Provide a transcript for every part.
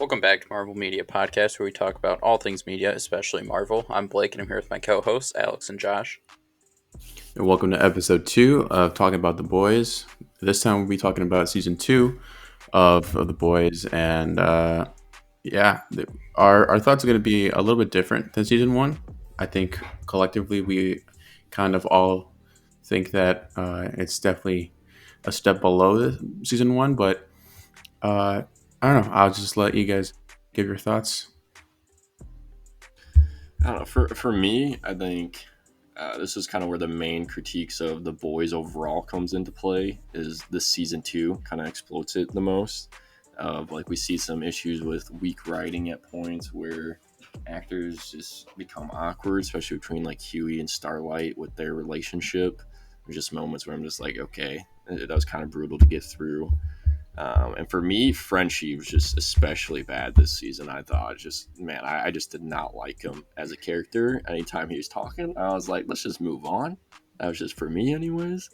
Welcome back to Marvel Media Podcast, where we talk about all things media, especially Marvel. I'm Blake, and I'm here with my co-hosts, Alex and Josh. And welcome to episode 2 of Talking About the Boys. This time we'll be talking about season 2 of The Boys. And our thoughts are going to be a little bit different than season 1. I think collectively we kind of all think that it's definitely a step below the season 1. But I don't know. I'll just let you guys give your thoughts. I don't know. For me, I think this is kind of where the main critiques of the boys overall comes into play. Is this season 2 kind of exploits it the most? Like we see some issues with weak writing at points where actors just become awkward, especially between like Huey and Starlight with their relationship. There's just moments where I'm just like, okay, that was kind of brutal to get through. And for me, Frenchie was just especially bad this season. I thought, I just did not like him as a character. Anytime he was talking, I was like, let's just move on. That was just for me, anyways.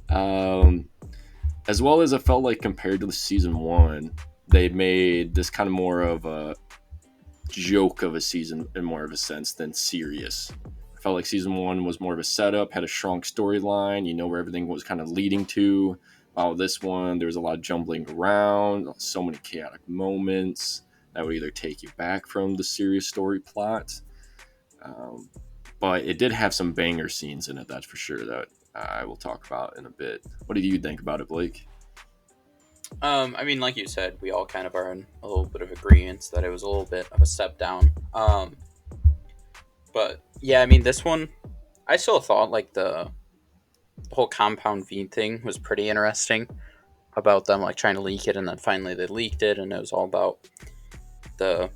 As well as it felt like compared to the season 1, they made this kind of more of a joke of a season in more of a sense than serious. I felt like season 1 was more of a setup, had a strong storyline, you know where everything was kind of leading to. While this one, there was a lot of jumbling around, so many chaotic moments that would either take you back from the serious story plot. But it did have some banger scenes in it, that's for sure, that I will talk about in a bit. What did you think about it, Blake? Like you said, we all kind of are in a little bit of agreement that it was a little bit of a step down. But yeah, this one, I still thought like the whole Compound V thing was pretty interesting about them like trying to leak it, and then finally they leaked it, and it was all about the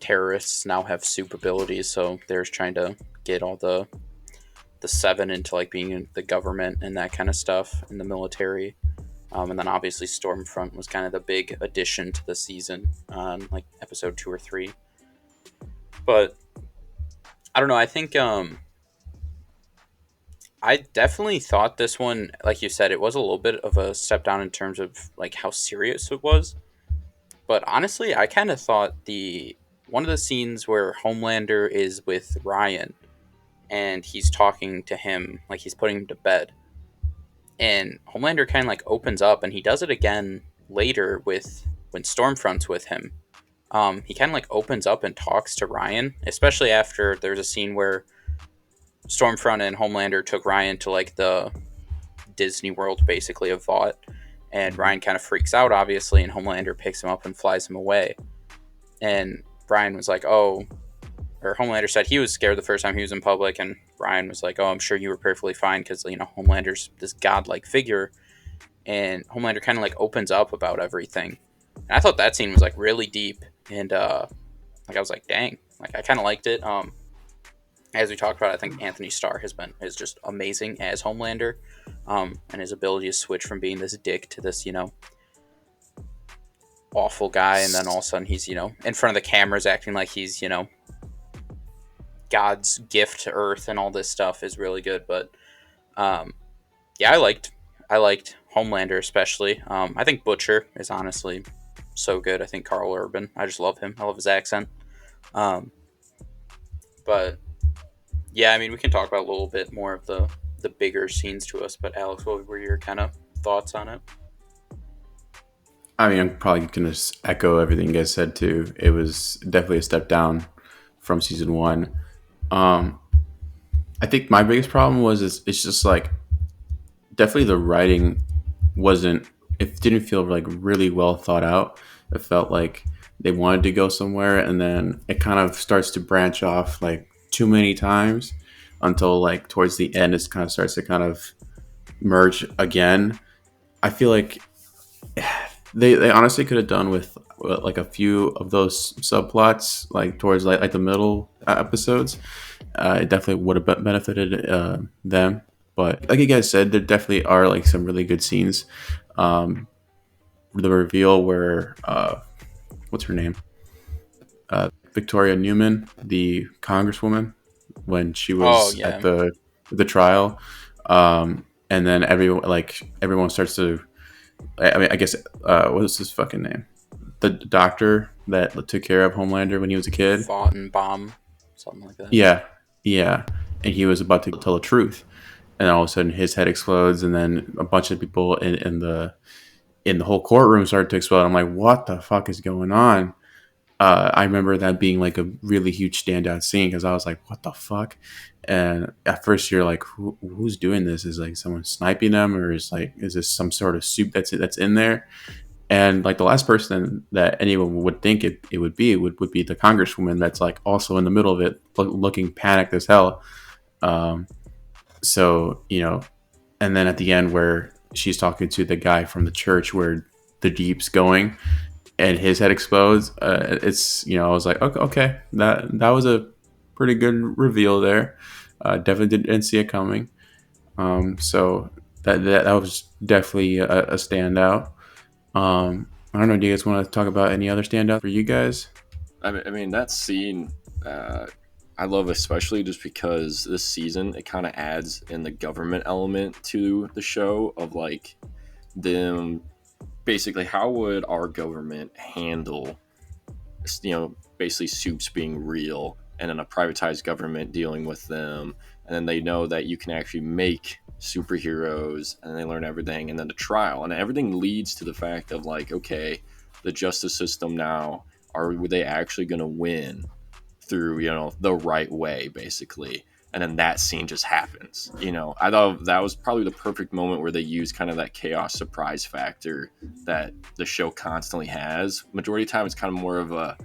terrorists now have soup abilities, so they're trying to get all the seven into like being in the government and that kind of stuff in the military. And then obviously Stormfront was kind of the big addition to the season on like episode 2 or 3. But I don't know, I think I definitely thought this one, like you said, it was a little bit of a step down in terms of like how serious it was. But honestly, I kind of thought one of the scenes where Homelander is with Ryan and he's talking to him, like he's putting him to bed, and Homelander kind of like opens up, and he does it again later with when Stormfront's with him. He kind of like opens up and talks to Ryan, especially after there's a scene where Stormfront and Homelander took Ryan to like the Disney World, basically a Vought, and Ryan kind of freaks out, obviously, and Homelander picks him up and flies him away. And Ryan was like, or Homelander said he was scared the first time he was in public, and Ryan was like, oh, I'm sure you were perfectly fine because, Homelander's this godlike figure. And Homelander kind of like opens up about everything. And I thought that scene was like really deep, and I was like, dang, like I kind of liked it. As we talked about, I think Antony Starr is just amazing as Homelander, and his ability to switch from being this dick to this, awful guy, and then all of a sudden he's, in front of the cameras acting like he's, God's gift to Earth and all this stuff is really good. But yeah, I liked Homelander especially. I think Butcher is honestly so good. I think Karl Urban. I just love him. I love his accent. But yeah, we can talk about a little bit more of the bigger scenes to us. But Alex, what were your kind of thoughts on it? I'm probably going to echo everything you guys said too. It was definitely a step down from season 1. I think my biggest problem was it's just like definitely the writing it didn't feel like really well thought out. It felt like they wanted to go somewhere, and then it kind of starts to branch off like too many times until like towards the end it kind of starts to kind of merge again. I feel like they honestly could have done with like a few of those subplots like towards like the middle episodes. It definitely would have benefited them. But like you guys said, there definitely are like some really good scenes. The reveal where what's her name? Victoria Newman, the congresswoman, when she was at the trial, and then everyone starts to. I guess what was his fucking name? the doctor that took care of Homelander when he was a kid. Fought and bomb, something like that. Yeah, yeah, and he was about to tell the truth, and all of a sudden his head explodes, and then a bunch of people in the whole courtroom started to explode. I'm like, what the fuck is going on? I remember that being like a really huge standout scene because I was like, what the fuck? And at first you're like, who's doing this? Is like someone sniping them, or is this some sort of soup that's in there? And like the last person that anyone would think it would be the congresswoman that's like also in the middle of it, looking panicked as hell. Um, so and then at the end where she's talking to the guy from the church where the Deep's going, and his head explodes. It's I was like, okay, that was a pretty good reveal there. Definitely didn't see it coming. So that was definitely a standout. I don't know. Do you guys want to talk about any other standout for you guys? I mean that scene, I love especially just because this season it kind of adds in the government element to the show of like them basically how would our government handle basically soups being real and then a privatized government dealing with them, and then they know that you can actually make superheroes and they learn everything, and then the trial and everything leads to the fact of like, okay, the justice system now, are they actually going to win through the right way basically? And then that scene just happens. I thought that was probably the perfect moment where they use kind of that chaos surprise factor that the show constantly has. Majority of the time it's kind of more of a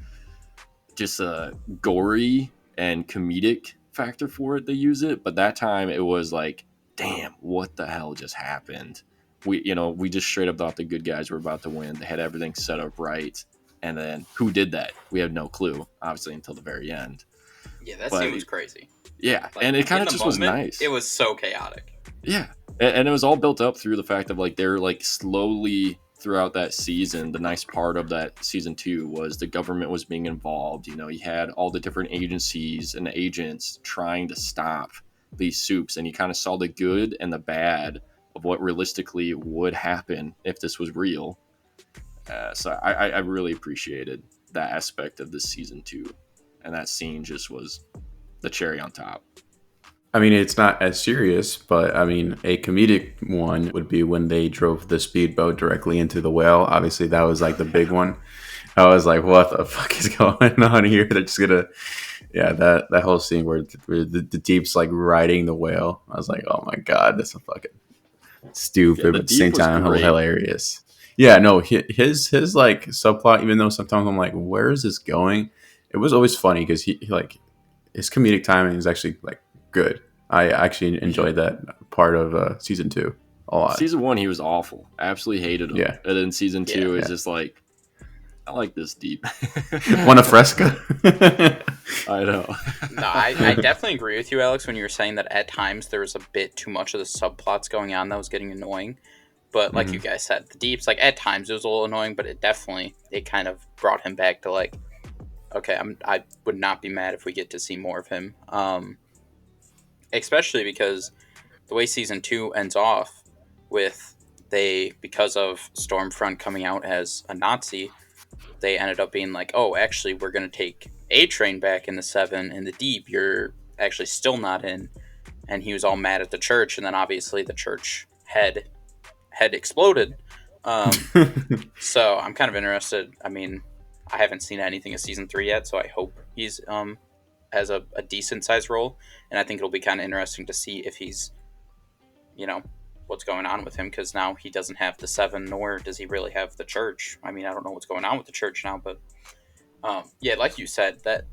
just a gory and comedic factor for it. They use it, but that time it was like, damn, what the hell just happened? We just straight up thought the good guys were about to win. They had everything set up right, and then who did that? We had no clue, obviously, until the very end. Yeah, that scene was crazy. Yeah, like, and it kind of just was nice. It was so chaotic. Yeah, and it was all built up through the fact of like they're like slowly throughout that season. The nice part of that season 2 was the government was being involved. You had all the different agencies and agents trying to stop these soups, and you kind of saw the good and the bad of what realistically would happen if this was real. So I really appreciated that aspect of this season 2, and that scene just was the cherry on top. I mean, it's not as serious, but I mean, a comedic one would be when they drove the speedboat directly into the whale. Obviously, that was like the big one. I was like, what the fuck is going on here? They're just gonna, yeah, that whole scene where the Deep's like riding the whale. I was like, oh my god, that's a fucking stupid, Yeah, but at the same time, great. Hilarious. Yeah, no, his like subplot, even though sometimes I'm like, where is this going? It was always funny because he like his comedic timing is actually like good. I actually enjoyed that part of season 2 a lot. Season 1, he was awful. Absolutely hated him. Yeah. And then season 2 is just like, I like this Deep. One a fresca. I know. No, I definitely agree with you, Alex, when you were saying that at times there was a bit too much of the subplots going on that was getting annoying. But like you guys said, the Deep's like at times it was a little annoying, but it kind of brought him back to like, okay, I would not be mad if we get to see more of him. Especially because the way season 2 ends off with because of Stormfront coming out as a Nazi, they ended up being like, oh, actually, we're going to take A-Train back in the 7 and the Deep. You're actually still not in. And he was all mad at the church. And then obviously the church head exploded. So I'm kind of interested. I mean, I haven't seen anything of season 3 yet, so I hope he's has a decent sized role. And I think it'll be kind of interesting to see if he's, what's going on with him, because now he doesn't have the 7, nor does he really have the church. I mean, I don't know what's going on with the church now, but yeah, like you said, that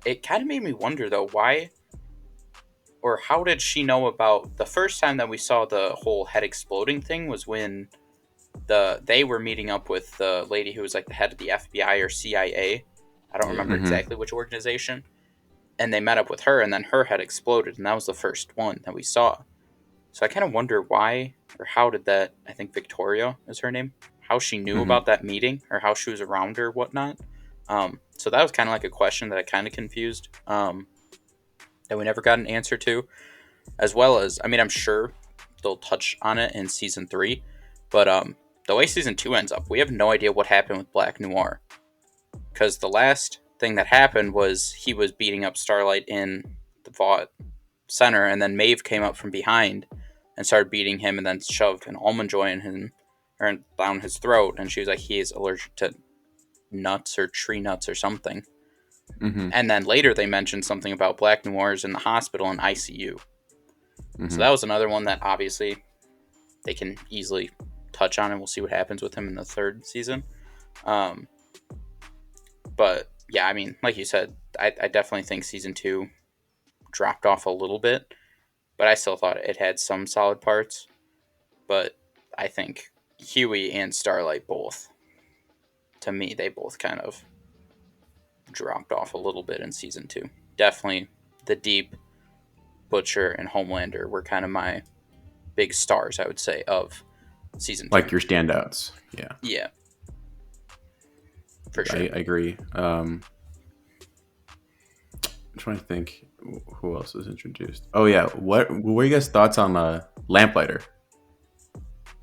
it kind of made me wonder though, why or how did she know about the first time that we saw the whole head exploding thing was when they were meeting up with the lady who was like the head of the FBI or CIA. I don't remember exactly which organization. And they met up with her, and then her head exploded, and that was the first one that we saw. So I kind of wonder why, or how did that, I think Victoria is her name, how she knew about that meeting, or how she was around her, whatnot. So that was kind of like a question that I kind of confused, that we never got an answer to. As well as, I mean, I'm sure they'll touch on it in season 3, but the way season 2 ends up, we have no idea what happened with Black Noir. Because the last thing that happened was he was beating up Starlight in the Vought center, and then Maeve came up from behind and started beating him, and then shoved an almond joy in him, or down his throat, and she was like, he is allergic to nuts or tree nuts or something. Mm-hmm. And then later they mentioned something about Black Noirs in the hospital and ICU. Mm-hmm. So that was another one that obviously they can easily touch on, and we'll see what happens with him in the third season. But yeah, I mean, like you said, I definitely think season 2 dropped off a little bit, but I still thought it had some solid parts. But I think Huey and Starlight both, to me, they both kind of dropped off a little bit in season 2. Definitely the Deep, Butcher, and Homelander were kind of my big stars, I would say, of season 2. Like your standouts. Yeah. Yeah. For sure. I agree. I'm trying to think who else was introduced. Oh yeah, what were you guys' thoughts on Lamplighter?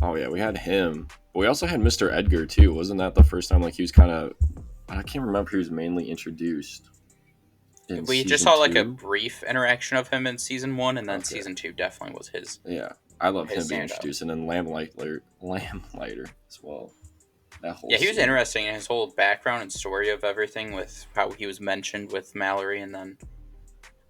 Oh yeah, we had him. But we also had Mr. Edgar too. Wasn't that the first time like he was kind of? I can't remember if he was mainly introduced. We just saw like a brief interaction of him in season 1, and then season 2 definitely was his. Yeah, I love him being stand-up. introduced, and then Lamplighter as well. That whole He was scene. interesting in his whole background and story of everything, with how he was mentioned with Mallory, and then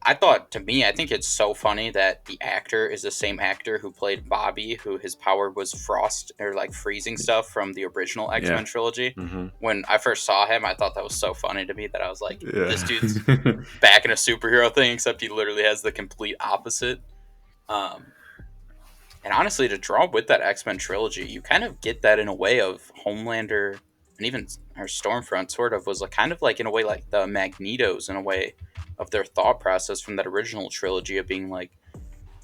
I think it's so funny that the actor is the same actor who played Bobby, who his power was frost or like freezing stuff from the original X-Men trilogy. Mm-hmm. When I first saw him, I thought that was so funny to me that I was like, this dude's back in a superhero thing, except he literally has the complete opposite. And honestly, to draw with that X-Men trilogy, you kind of get that in a way of Homelander, and even our Stormfront sort of was like, kind of like in a way like the Magnetos in a way of their thought process from that original trilogy of being like,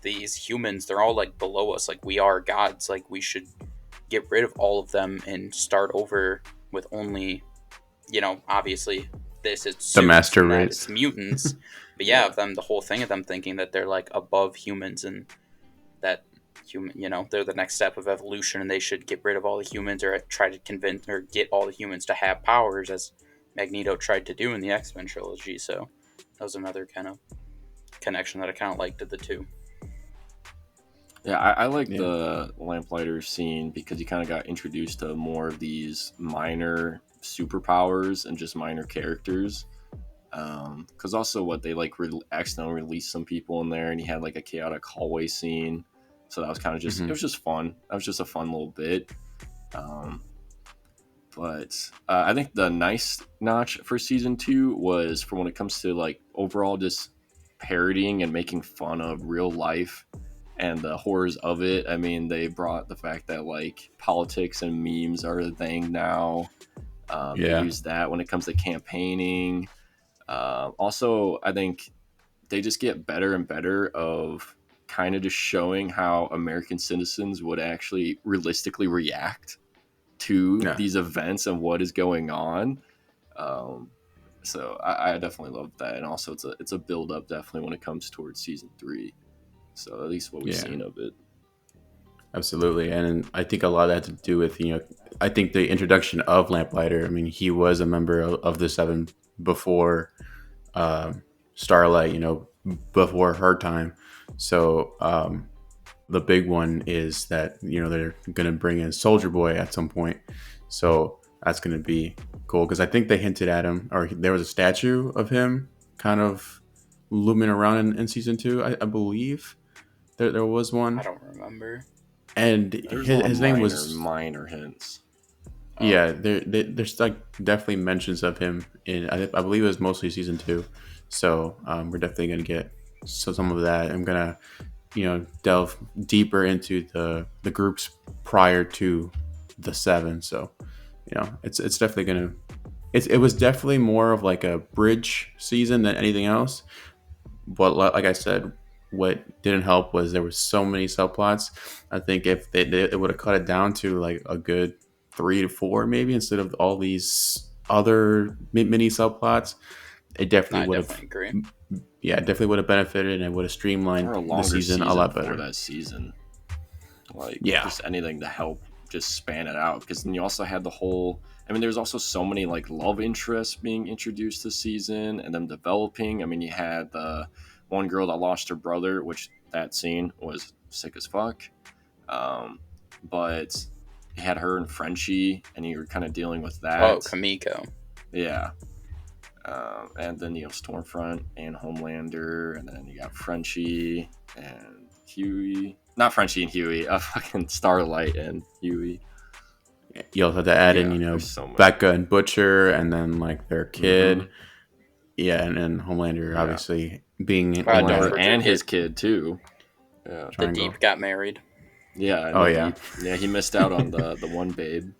these humans, they're all like below us, like we are gods, like we should get rid of all of them and start over with only, obviously this is the master race, it's mutants, but yeah, of them, the whole thing of them thinking that they're like above humans and that human, they're the next step of evolution, and they should get rid of all the humans or try to convince or get all the humans to have powers, as Magneto tried to do in the X-Men trilogy. So that was another kind of connection that I kind of liked to the two. Yeah, I like the Lamplighter scene because you kind of got introduced to more of these minor superpowers and just minor characters. Because also what they like accidentally released some people in there, and you had like a chaotic hallway scene. So that was kind of just, it was just fun. That was just a fun little bit. But I think the nice notch for season 2 was for when it comes to like overall just parodying and making fun of real life and the horrors of it. I mean, they brought the fact that like politics and memes are a thing now. They use that when it comes to campaigning. Also, I think they just get better and better of kind of just showing how American citizens would actually realistically react to these events and what is going on. So I definitely love that, and also it's a build up definitely when it comes towards season 3. So at least what we've seen of it. Absolutely, and I think a lot of that had to do with I think the introduction of Lamplighter. I mean, he was a member of the Seven before Starlight, before her time. So the big one is that they're going to bring in Soldier Boy at some point. So that's going to be cool because I think they hinted at him, or there was a statue of him kind of looming around in season 2. I believe there was one. I don't remember. And his name was minor hints. Yeah, there's like definitely mentions of him in I believe it was mostly season 2. So we're definitely gonna get some of that. I'm gonna delve deeper into the groups prior to the 7. So it's definitely gonna it was definitely more of like a bridge season than anything else. But like I said, what didn't help was there were so many subplots. I think if it would have cut it down to like a good 3 to 4 maybe instead of all these other mini subplots, it definitely would have. Agree. Yeah, it definitely would have benefited, and it would have streamlined the season a lot better. For that season, just anything to help just span it out, because then you also had the whole. I mean, there's also so many like love interests being introduced this season and them developing. I mean, you had the one girl that lost her brother, which that scene was sick as fuck. But you had her and Frenchie, and you were kind of dealing with that. Oh, Kamiko. Yeah. And then you have Stormfront and Homelander, and then you got Frenchie and Huey. Not Frenchie and Huey, fucking Starlight and Huey. You also have to add in, there's so much. Becca and Butcher, and then like their kid. Yeah, and then Homelander obviously being Homelander and his kid too. Yeah. The Deep got married. Yeah. Oh yeah. Yeah, he missed out on the one babe.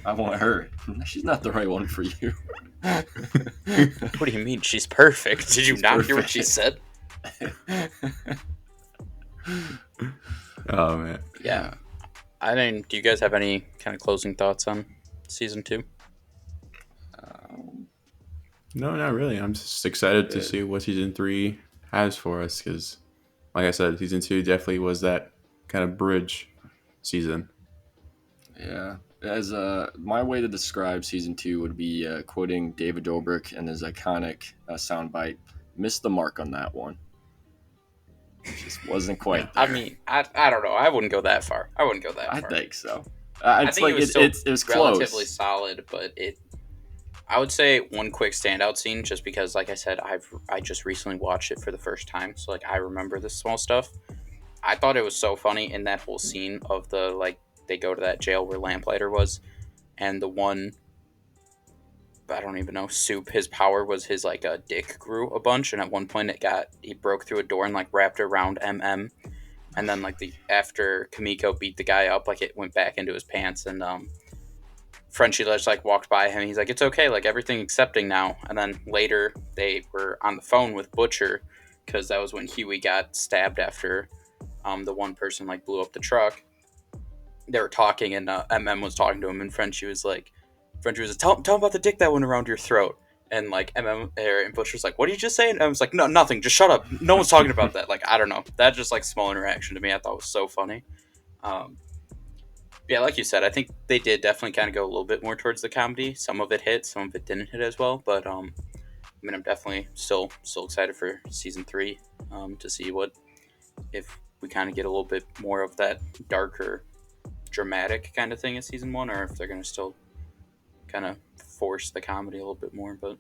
I want her. She's not the right one for you. What do you mean? She's perfect. Did you not hear what she said? Oh man. Yeah. I mean, do you guys have any kind of closing thoughts on season 2? No, not really. I'm just excited to see what season 3 has for us, because, like I said, season 2 definitely was that kind of bridge season. Yeah. As my way to describe season 2 would be quoting David Dobrik and his iconic soundbite, "Missed the mark on that one." It just wasn't quite there. I mean, I don't know. I wouldn't go that far. I think so. I think it was still it was relatively close. solid, but I would say one quick standout scene, just because, like I said, I just recently watched it for the first time, so like I remember this small stuff. I thought it was so funny in that whole scene of the like they go to that jail where Lamplighter was, and the one, I don't even know, Soup, his power was his like a dick grew a bunch, and at one point he broke through a door and like wrapped around MM, and then like after Kamiko beat the guy up, like it went back into his pants, and Frenchie just like walked by him. He's like, "It's okay, like everything accepting now." And then later they were on the phone with Butcher, because that was when Huey got stabbed after the one person like blew up the truck. They were talking, and MM was talking to him, and Frenchie was like, tell him about the dick that went around your throat. And like and Butcher's like, "What did you just say?" And I was like, "No, nothing. Just shut up. No one's talking about that." Like, I don't know. That just like small interaction to me, I thought was so funny. Yeah, like you said, I think they did definitely kind of go a little bit more towards the comedy. Some of it hit, some of it didn't hit as well. But I mean, I'm definitely still excited for season 3 to see if we kind of get a little bit more of that darker, dramatic kind of thing in season 1, or if they're going to still kind of force the comedy a little bit more. But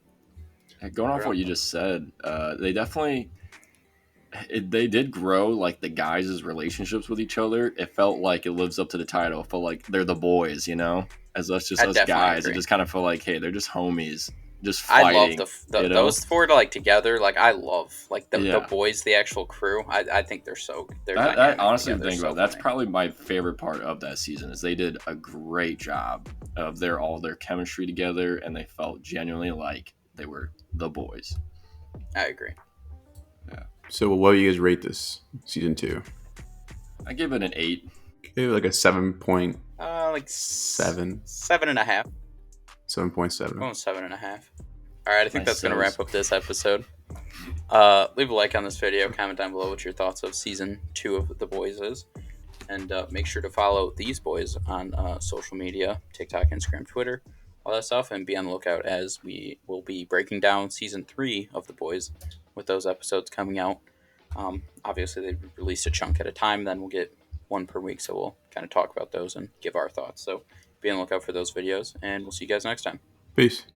going off what you just said, they definitely they did grow like the guys' relationships with each other. It felt like it lives up to the title. It felt like they're the boys, as us guys. Agree. It just kind of felt like, hey, they're just homies, just fighting. I love those four like together. Like I love like the boys, the actual crew. I think they're so. I honestly think about that's probably my favorite part of that season is they did a great job of all their chemistry together, and they felt genuinely like they were the boys. I agree. Yeah. So what do you guys rate this season 2? I give it an 8. Okay, like a 7.7. Like 7.5. 7.7. 7.5. All right, I think that's gonna wrap up this episode. Leave a like on this video, comment down below what your thoughts of season 2 of The Boys is, and make sure to follow these boys on social media, TikTok, Instagram, Twitter, all that stuff, and be on the lookout as we will be breaking down season 3 of The Boys with those episodes coming out. Obviously, they release a chunk at a time, then we'll get one per week, so we'll kind of talk about those and give our thoughts. So be on the lookout for those videos, and we'll see you guys next time. Peace.